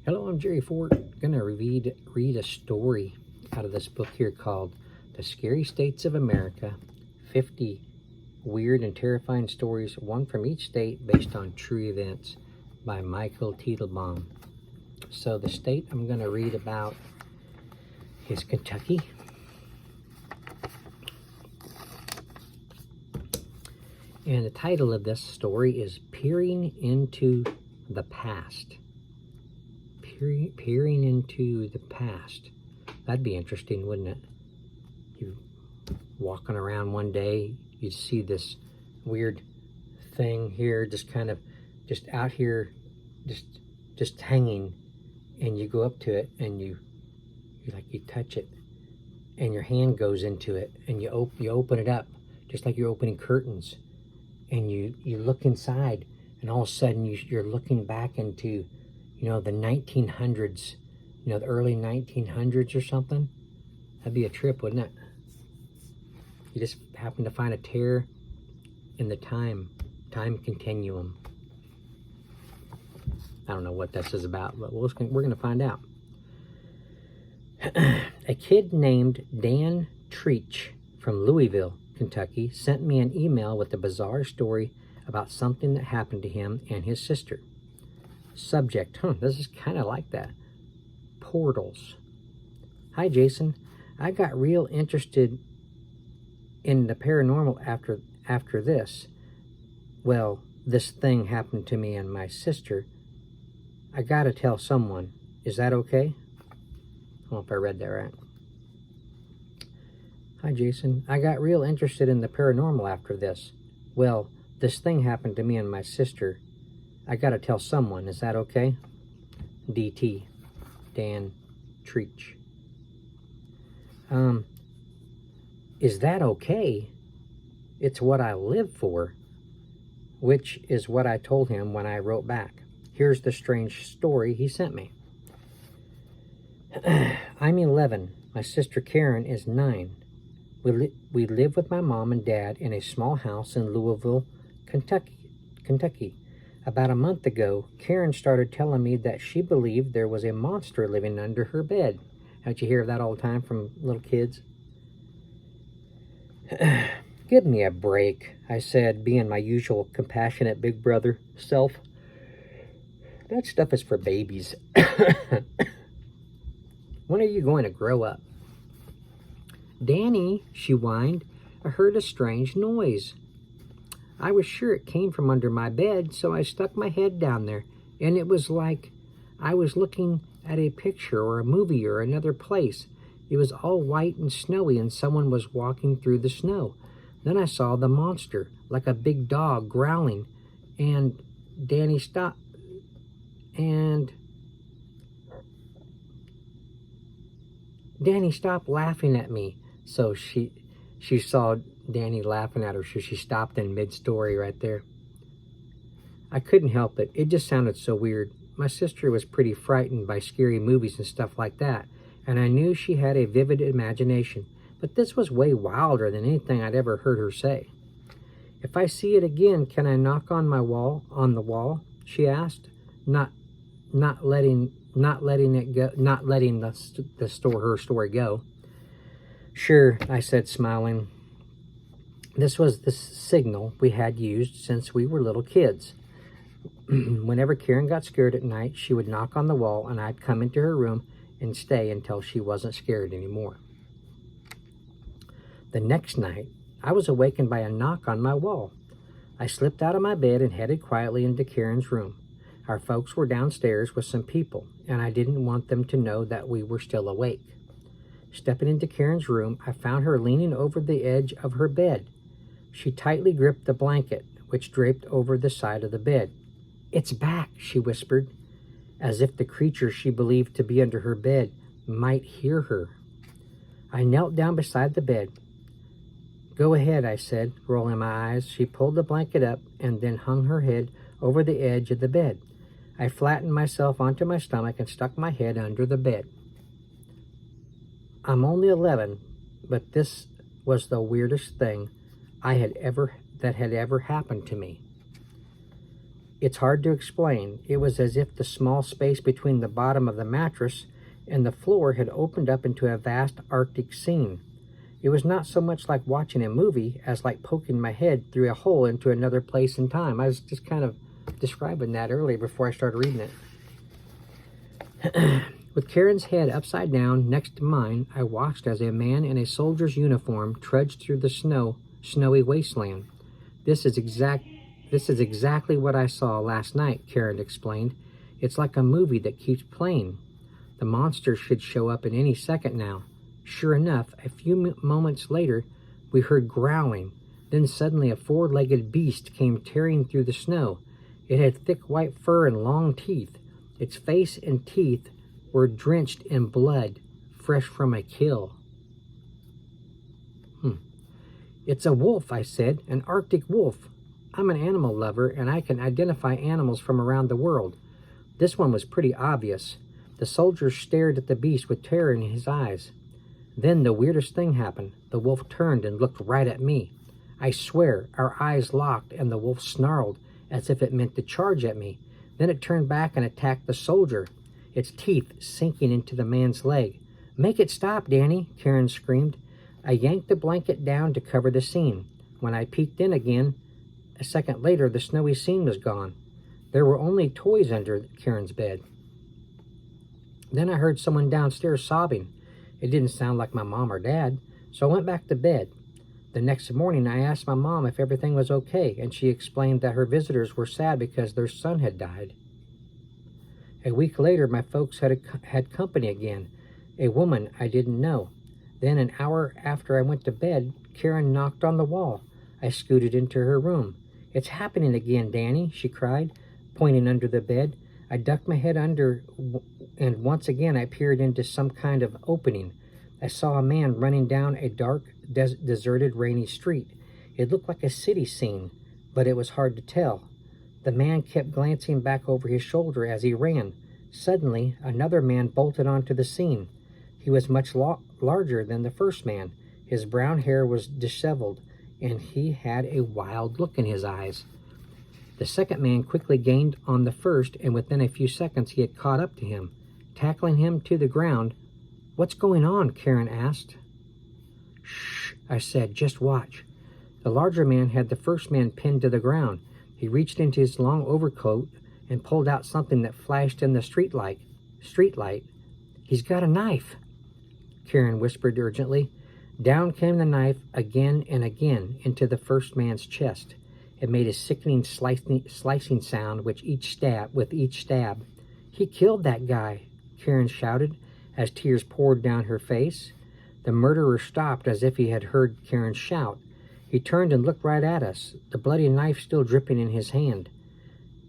Hello, I'm Jerry Ford. I'm going to read a story out of this book here called The Scary States of America, 50 Weird and Terrifying Stories, one from each state based on true events, by Michael Teitelbaum. So the state I'm going to read about is Kentucky. And the title of this story is Peering into the Past. Peering into the past. That'd be interesting, wouldn't it? You walking around one day, you see this weird thing here, just out here, just hanging, and you go up to it and you touch it, and your hand goes into it, and you open it up, just like you're opening curtains, and you look inside, and all of a sudden you're looking back into, the 1900s, the early 1900s or something. That'd be a trip, wouldn't it? You just happen to find a tear in the time continuum. I don't know what this is about, but we're going to find out. A kid named Dan Treach from Louisville, Kentucky, sent me an email with a bizarre story about something that happened to him and his sister. Subject, this is kind of like that. Portals. Hi, Jason. I got real interested in the paranormal after this. Well, this thing happened to me and my sister. I gotta tell someone. Is that okay? I don't know if I read that right. Hi, Jason. I got real interested in the paranormal after this. Well, this thing happened to me and my sister. I gotta tell someone. Is that okay? DT. Dan Treach. Is that okay? It's what I live for. Which is what I told him when I wrote back. Here's the strange story he sent me. I'm 11. My sister Karen is 9. We live with my mom and dad in a small house in Louisville, Kentucky. About a month ago, Karen started telling me that she believed there was a monster living under her bed. Don't you hear that all the time from little kids? Give me a break, I said, being my usual compassionate big brother self. That stuff is for babies. When are you going to grow up? Danny, she whined, I heard a strange noise. I was sure it came from under my bed, so I stuck my head down there, and it was like I was looking at a picture or a movie or another place. It was all white and snowy, and someone was walking through the snow. Then I saw the monster, like a big dog, growling, and Danny stopped, laughing at me. So she saw Danny laughing at her, so she stopped in mid-story right there. I couldn't help it. It just sounded so weird. My sister was pretty frightened by scary movies and stuff like that, and I knew she had a vivid imagination, but this was way wilder than anything I'd ever heard her say. If I see it again, can I knock on the wall? She asked, not letting her story go. Sure, I said, smiling. This was the signal we had used since we were little kids. Whenever Karen got scared at night, she would knock on the wall, and I'd come into her room and stay until she wasn't scared anymore. The next night, I was awakened by a knock on my wall. I slipped out of my bed and headed quietly into Karen's room. Our folks were downstairs with some people, and I didn't want them to know that we were still awake. Stepping into Karen's room, I found her leaning over the edge of her bed. She tightly gripped the blanket, which draped over the side of the bed. It's back, she whispered, as if the creature she believed to be under her bed might hear her. I knelt down beside the bed. Go ahead, I said, rolling my eyes. She pulled the blanket up and then hung her head over the edge of the bed. I flattened myself onto my stomach and stuck my head under the bed. I'm only 11, but this was the weirdest thing that had ever happened to me. It's hard to explain. It was as if the small space between the bottom of the mattress and the floor had opened up into a vast Arctic scene. It was not so much like watching a movie as like poking my head through a hole into another place and time. I was just kind of describing that earlier before I started reading it. With Karen's head upside down next to mine, I watched as a man in a soldier's uniform trudged through the snowy wasteland. This is exactly what I saw last night, Karen explained. It's like a movie that keeps playing. The monster should show up in any second now. Sure enough, a few moments later, we heard growling. Then suddenly a four-legged beast came tearing through the snow. It had thick white fur and long teeth. Its face and teeth were drenched in blood, fresh from a kill. It's a wolf, I said, an Arctic wolf. I'm an animal lover, and I can identify animals from around the world. This one was pretty obvious. The soldier stared at the beast with terror in his eyes. Then the weirdest thing happened. The wolf turned and looked right at me. I swear, our eyes locked, and the wolf snarled as if it meant to charge at me. Then it turned back and attacked the soldier, its teeth sinking into the man's leg. "Make it stop, Danny," Karen screamed. I yanked the blanket down to cover the scene. When I peeked in again, a second later, the snowy scene was gone. There were only toys under Karen's bed. Then I heard someone downstairs sobbing. It didn't sound like my mom or dad, so I went back to bed. The next morning, I asked my mom if everything was okay, and she explained that her visitors were sad because their son had died. A week later, my folks had company again, a woman I didn't know. Then, an hour after I went to bed, Karen knocked on the wall. I scooted into her room. "It's happening again, Danny," she cried, pointing under the bed. I ducked my head under, and once again I peered into some kind of opening. I saw a man running down a dark, deserted, rainy street. It looked like a city scene, but it was hard to tell. The man kept glancing back over his shoulder as he ran. Suddenly, another man bolted onto the scene. He was much larger than the first man. His brown hair was disheveled, and he had a wild look in his eyes. The second man quickly gained on the first, and within a few seconds he had caught up to him. Tackling him to the ground, "What's going on?" Karen asked. "Shh," I said, "just watch." The larger man had the first man pinned to the ground. He reached into his long overcoat and pulled out something that flashed in the street light. "He's got a knife," Karen whispered urgently. Down came the knife again and again into the first man's chest. It made a sickening slicing sound with each stab. "He killed that guy," Karen shouted as tears poured down her face. The murderer stopped as if he had heard Karen shout. He turned and looked right at us, the bloody knife still dripping in his hand.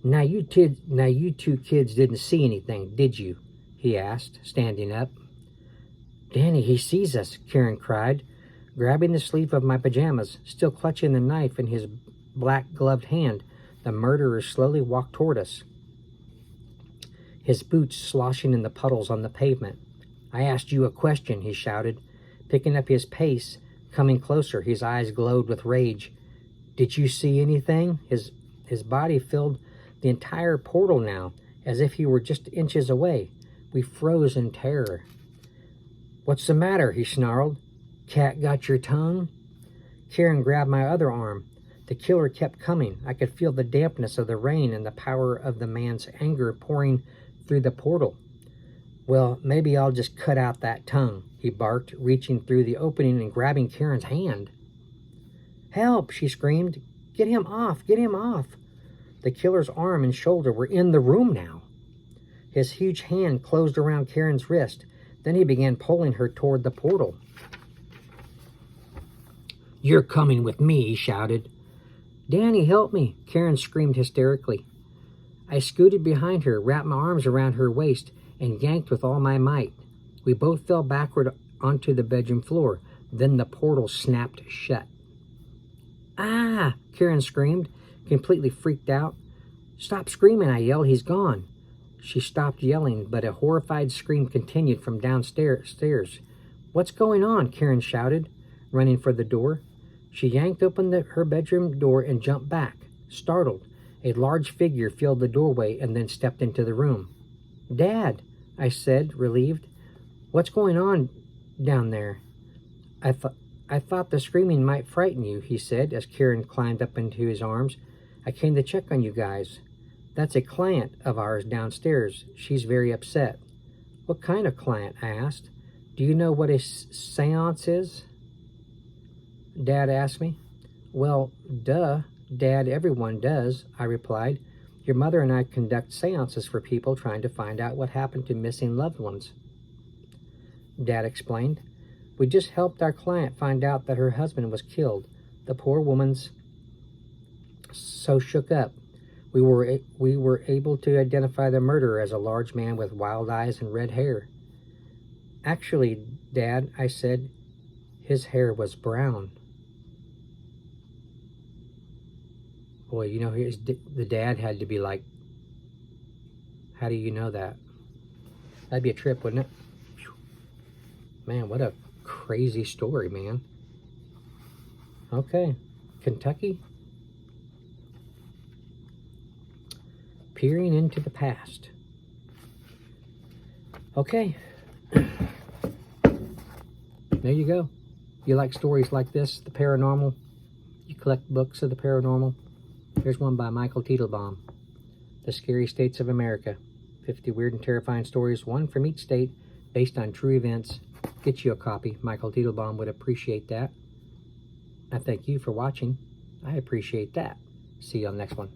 Now you two kids didn't see anything, did you?" he asked, standing up. "Danny, he sees us," Karen cried. Grabbing the sleeve of my pajamas, still clutching the knife in his black-gloved hand, the murderer slowly walked toward us, his boots sloshing in the puddles on the pavement. "I asked you a question," he shouted, picking up his pace, coming closer. His eyes glowed with rage. "Did you see anything?" His body filled the entire portal now, as if he were just inches away. We froze in terror. "What's the matter?" he snarled. "Cat got your tongue?" Karen grabbed my other arm. The killer kept coming. I could feel the dampness of the rain and the power of the man's anger pouring through the portal. "Well, maybe I'll just cut out that tongue," he barked, reaching through the opening and grabbing Karen's hand. "Help!" she screamed. "Get him off! Get him off!" The killer's arm and shoulder were in the room now. His huge hand closed around Karen's wrist. Then he began pulling her toward the portal. "You're coming with me," he shouted. "Danny, help me!" Karen screamed hysterically. I scooted behind her, wrapped my arms around her waist, and yanked with all my might. We both fell backward onto the bedroom floor. Then the portal snapped shut. "Ah!" Karen screamed, completely freaked out. "Stop screaming," I yelled. "He's gone." She stopped yelling, but a horrified scream continued from downstairs. "What's going on?" Karen shouted, running for the door. She yanked open her bedroom door and jumped back, startled. A large figure filled the doorway and then stepped into the room. "Dad," I said, relieved. "What's going on down there?" I thought the screaming might frighten you," he said as Karen climbed up into his arms. "I came to check on you guys. That's a client of ours downstairs. She's very upset." "What kind of client?" I asked. "Do you know what a seance is?" Dad asked me. "Well, duh, Dad, everyone does," I replied. "Your mother and I conduct seances for people trying to find out what happened to missing loved ones." Dad explained. "We just helped our client find out that her husband was killed. The poor woman's so shook up. We were able to identify the murderer as a large man with wild eyes and red hair." "Actually, Dad," I said, "his hair was brown." Boy, you know, the dad had to be like, "How do you know that?" That'd be a trip, wouldn't it? Whew. Man, what a crazy story, man. Okay, Kentucky. Peering into the past. Okay. There you go. You like stories like this, the paranormal? You collect books of the paranormal? Here's one by Michael Teitelbaum. The Scary States of America. 50 weird and terrifying stories, one from each state, based on true events. Get you a copy. Michael Teitelbaum would appreciate that. I thank you for watching. I appreciate that. See you on the next one.